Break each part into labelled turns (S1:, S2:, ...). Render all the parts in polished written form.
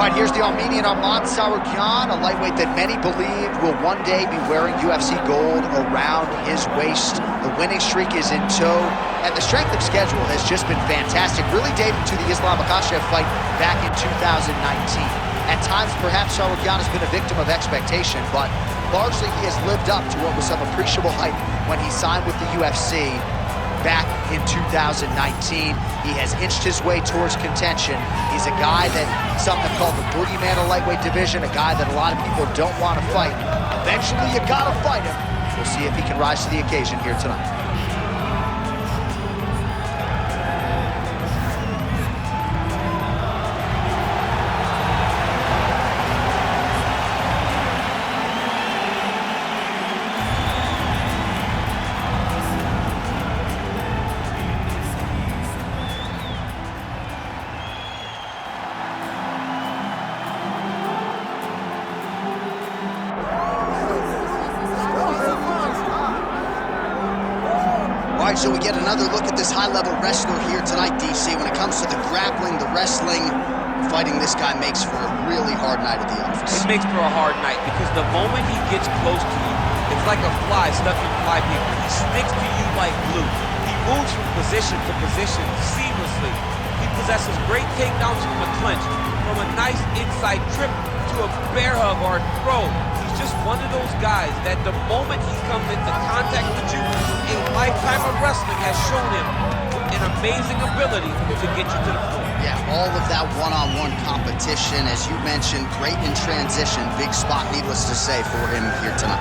S1: right, here's the Armenian Arman Tsarukyan, a lightweight that many believe will one day be wearing UFC gold around his waist. The winning streak is in tow, and the strength of schedule has just been fantastic, really dating to the Islam Makhachev fight back in 2019. At times, perhaps Tsarukyan has been a victim of expectation, but largely he has lived up to what was some appreciable hype when he signed with the UFC back in 2019. He has inched his way towards contention. He's a guy that some have called the boogeyman of lightweight division, a guy that a lot of people don't want to fight. Eventually, you gotta fight him. We'll see if he can rise to the occasion here tonight. All right, so we get another look at this high-level wrestler here tonight, DC. When it comes to the grappling, the wrestling, fighting this guy makes for a really hard night at the office.
S2: It makes for a hard night because the moment he gets close to you, it's like a fly stuck in fly paper. He sticks to you like glue. He moves from position to position seamlessly. He possesses great takedowns from a clinch, from a nice inside trip to a bear hug or a throw. He's just one of those guys that the moment he comes into contact with you, a lifetime of wrestling has shown him an amazing ability to get you to the floor.
S1: Yeah, all of that one-on-one competition, as you mentioned, great in transition. Big spot, needless to say, for him here tonight.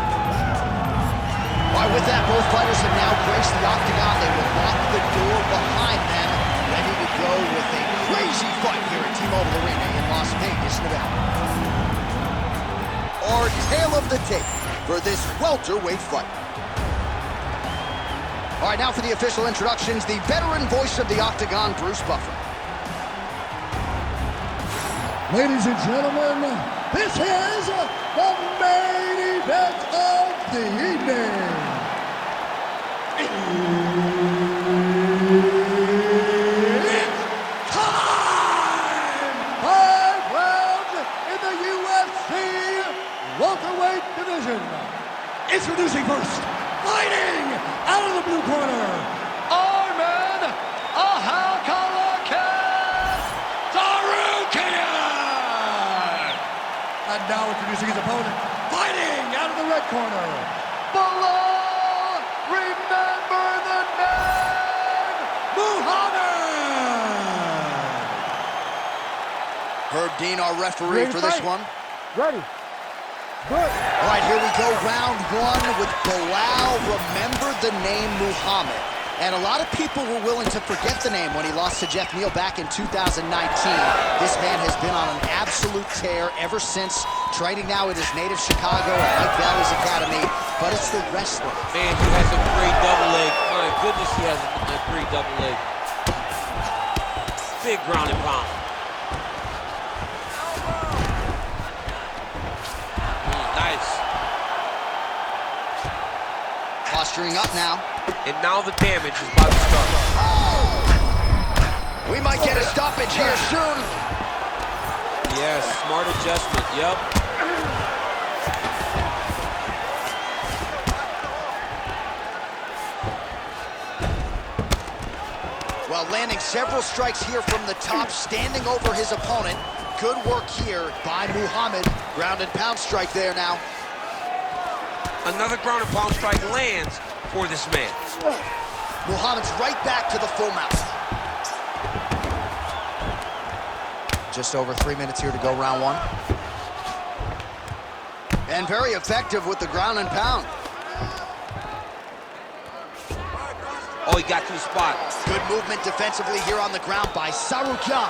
S1: All right, with that, both fighters have now graced the octagon. They will lock the door behind them, ready to go with a crazy fight here at T-Mobile Arena in Las Vegas, Nevada. Our tale of the tape for this welterweight fight. All right, now for the official introductions, the veteran voice of the octagon, Bruce Buffer.
S3: Ladies and gentlemen, this is the main event of the evening. It's time! 5 rounds in the UFC welterweight division. Introducing first, fighting out of the blue corner, Arman Tsarukyan. And now introducing his opponent, fighting out of the red corner, Belal, remember the name, Muhammad.
S1: Herb Dean, our referee for this one.
S3: Ready. Good.
S1: All right, here we go, round one with Belal, remember the name Muhammad. And a lot of people were willing to forget the name when he lost to Jeff Neal back in 2019. This man has been on an absolute tear ever since, training now at his native Chicago at Mike Valley's Academy, but it's the wrestler.
S2: Man, he has a great double leg. My goodness, he has a great double leg. Big ground and pound. Nice.
S1: Posturing up now.
S2: And now the damage is about to start.
S1: We might get a stoppage here soon.
S2: Yes, smart adjustment, yep.
S1: Well, landing several strikes here from the top, standing over his opponent. Good work here by Muhammad. Ground and pound strike there now.
S2: Another ground and pound strike lands for this man.
S1: Muhammad's right back to the full mount. Just over 3 minutes here to go, round one. And very effective with the ground and pound.
S2: Oh, he got to the spot.
S1: Good movement defensively here on the ground by Tsarukyan.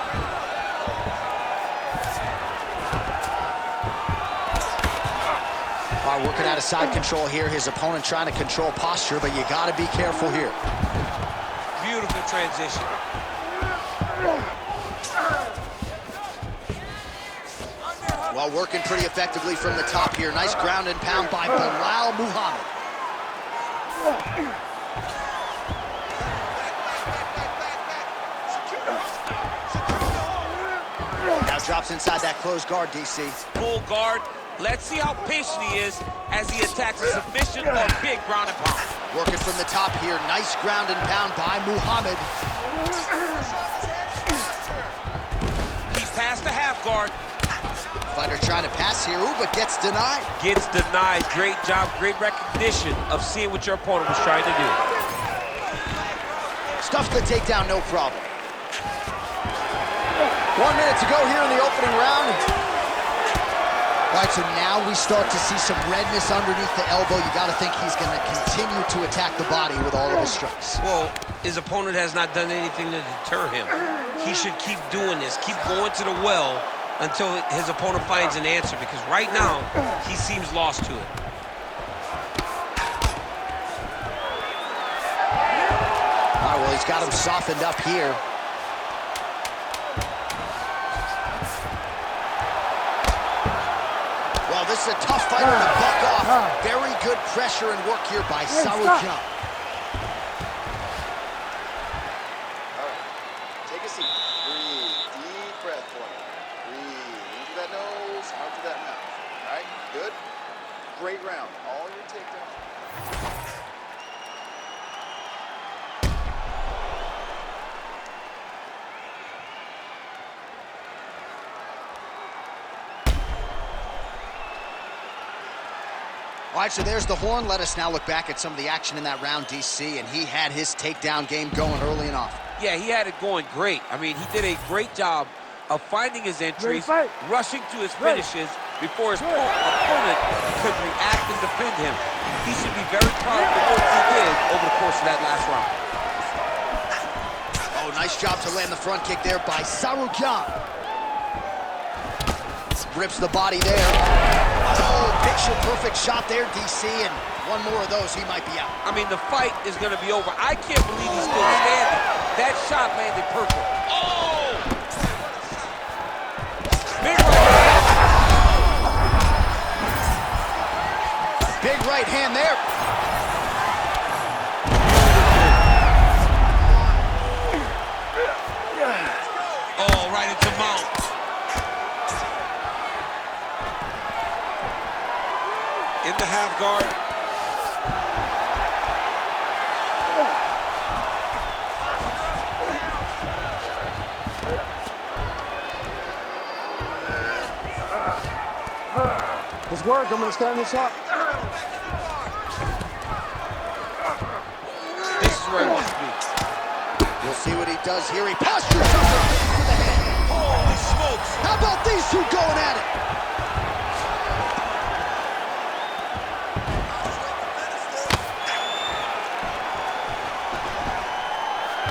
S1: Working out of side control here. His opponent trying to control posture, but you got to be careful here.
S2: Beautiful transition.
S1: Well, working pretty effectively from the top here. Nice ground and pound by Belal Muhammad. Drops inside that closed guard, DC.
S2: Full guard. Let's see how patient he is as he attacks a submission or a big ground and pound.
S1: Working from the top here. Nice ground and pound by Muhammad.
S2: He's past the half guard.
S1: Fighter trying to pass here, ooh, but gets denied.
S2: Gets denied. Great job, great recognition of seeing what your opponent was trying to do.
S1: Stuffs the takedown, no problem. 1 minute to go here in the opening round. All right, so now we start to see some redness underneath the elbow. You got to think he's going to continue to attack the body with all of his strikes.
S2: Well, his opponent has not done anything to deter him. He should keep doing this, keep going to the well until his opponent finds an answer, because right now, he seems lost to it.
S1: All right, well, he's got him softened up here. Well, this is a tough fighter to buck off. Very good pressure and work here by Tsarukyan.
S4: All right, take a seat. Breathe, deep breath for me. Breathe, in through that nose, out through that mouth. All right, good. Great round. All your takedowns.
S1: All right, so there's the horn. Let us now look back at some of the action in that round, DC, and he had his takedown game going early and often.
S2: Yeah, he had it going great. I mean, he did a great job of finding his entries, rushing to his finishes before his opponent could react and defend him. He should be very proud of the work he did over the course of that last round.
S1: Oh, nice job to land the front kick there by Tsarukyan. Rips the body there. Oh, picture-perfect shot there, DC, and one more of those, he might be out.
S2: I mean, the fight is going to be over. I can't believe he's still standing. That shot landed perfect. Oh! Big right hand.
S1: Big right hand there.
S2: Oh, right into mount. In the half guard.
S3: This work, I'm gonna stand this up.
S2: This is where he wants to be.
S1: We'll see what he does here. He postures up to the head.
S2: Holy smokes.
S1: How about these two going at it?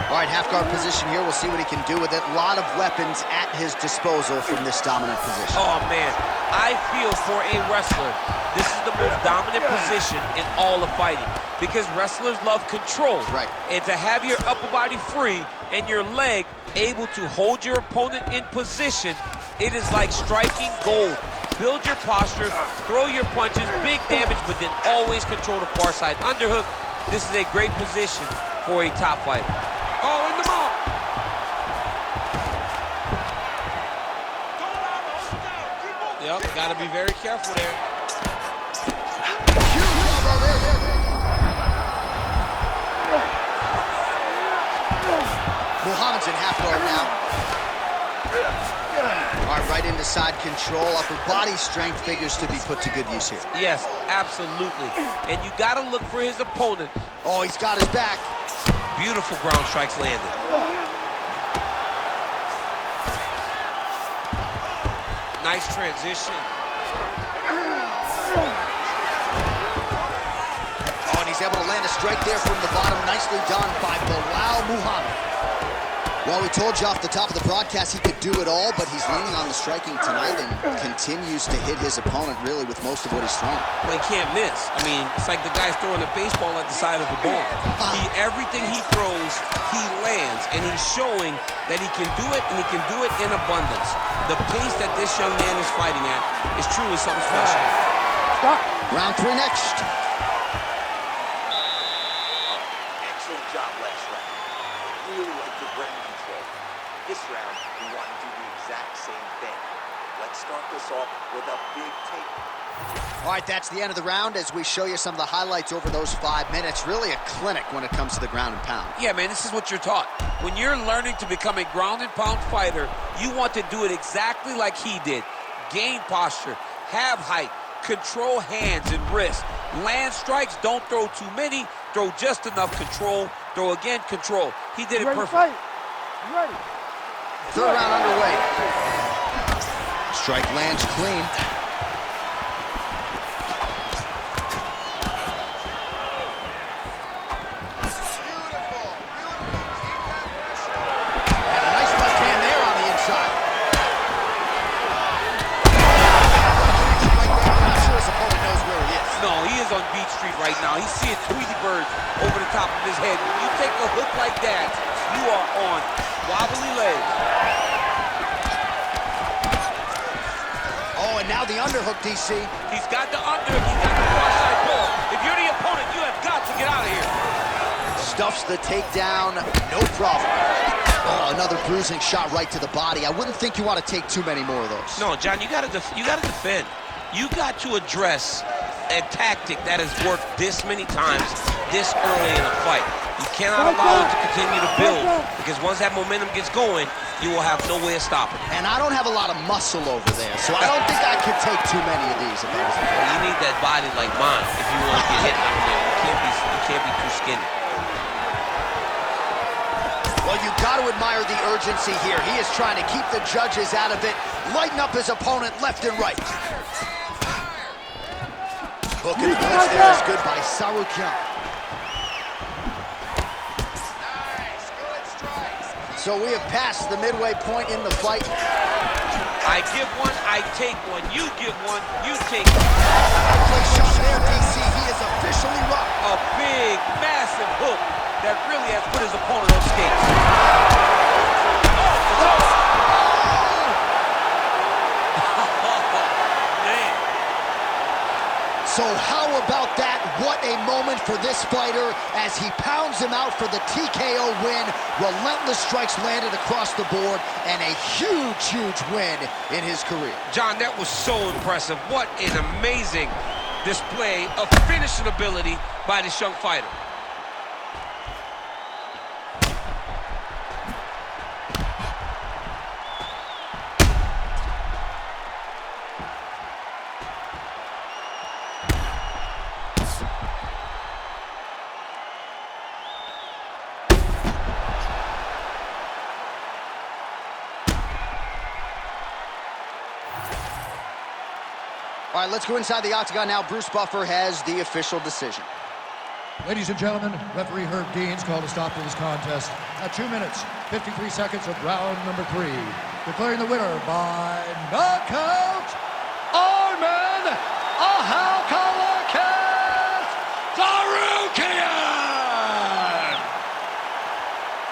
S1: All right, half guard position here. We'll see what he can do with it. A lot of weapons at his disposal from this dominant position.
S2: Oh, man. I feel for a wrestler, this is the most dominant position in all of fighting, because wrestlers love control.
S1: Right.
S2: And to have your upper body free and your leg able to hold your opponent in position, it is like striking gold. Build your posture, throw your punches, big damage, but then always control the far side underhook. This is a great position for a top fighter. Oh, in the mouth. Yep, gotta be very careful there.
S1: Muhammad's in half guard now. All right, right into side control. Upper body strength figures to be put to good use here.
S2: Yes, absolutely. And you gotta look for his opponent.
S1: Oh, he's got his back.
S2: Beautiful ground strikes landed. Nice transition.
S1: Oh, and he's able to land a strike there from the bottom. Nicely done by Belal Muhammad. Well, we told you off the top of the broadcast he could do it all, but he's leaning on the striking tonight and continues to hit his opponent really with most of what he's throwing.
S2: Well, he can't miss. I mean, it's like the guy's throwing a baseball at the side of the ball. Everything he throws, he lands, and he's showing that he can do it, and he can do it in abundance. The pace that this young man is fighting at is truly something special.
S3: Stop.
S1: Round 3 next.
S4: Excellent job last round. Really like your ground control. This round, we want to do the exact same thing. Let's start this off with a big take.
S1: All right, that's the end of the round as we show you some of the highlights over those 5 minutes. Really a clinic when it comes to the ground and pound.
S2: Yeah, man, this is what you're taught. When you're learning to become a ground and pound fighter, you want to do it exactly like he did. Gain posture, have height, control hands and wrists. Land strikes, don't throw too many, throw just enough, control, throw again, control. He did it perfect.
S3: You ready?
S1: Third round underway. Strike lands clean.
S2: On Beach Street right now. He's seeing Tweety birds over the top of his head. When you take a hook like that, you are on wobbly legs.
S1: Oh, and now the underhook, DC.
S2: He's got the underhook. He's got the cross-side pull. If you're the opponent, you have got to get out of here.
S1: Stuffs the takedown, no problem. Oh, another bruising shot right to the body. I wouldn't think you want to take too many more of those.
S5: No, John, you got to defend. You got to address a tactic that has worked this many times this early in a fight. You cannot allow it to continue to build, because once that momentum gets going, you will have no way of stopping it.
S1: And I don't have a lot of muscle over there, so I don't think I could take too many of these. If I was
S5: well, you need that body like mine if you want to get hit out there. You can't be too skinny.
S1: Well, you got to admire the urgency here. He is trying to keep the judges out of it, lighten up his opponent left and right. Hook and the punch there is good by Tsarukyan.
S4: Nice, good strikes.
S1: So we have passed the midway point in the fight.
S2: I give one, I take one. You give one, you take one.
S1: Quick shot there, DC. He is officially rocked.
S2: A big, massive hook that really has put his opponent on skates.
S1: So how about that? What a moment for this fighter as he pounds him out for the TKO win. Relentless strikes landed across the board and a huge, huge win in his career.
S5: John, that was so impressive. What an amazing display of finishing ability by this young fighter.
S1: All right, let's go inside the octagon now. Bruce Buffer has the official decision.
S3: Ladies and gentlemen, referee Herb Deans called a stop to this contest at 2 minutes, 53 seconds of round number 3. Declaring the winner by knockout, Arman Tsarukyan!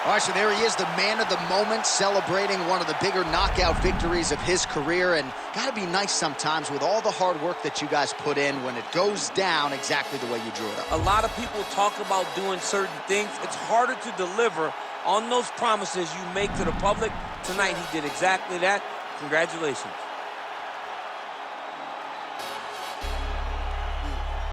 S1: All right, so there he is, the man of the moment, celebrating one of the bigger knockout victories of his career. And got to be nice sometimes with all the hard work that you guys put in when it goes down exactly the way you drew it up.
S2: A lot of people talk about doing certain things. It's harder to deliver on those promises you make to the public. Tonight, he did exactly that. Congratulations.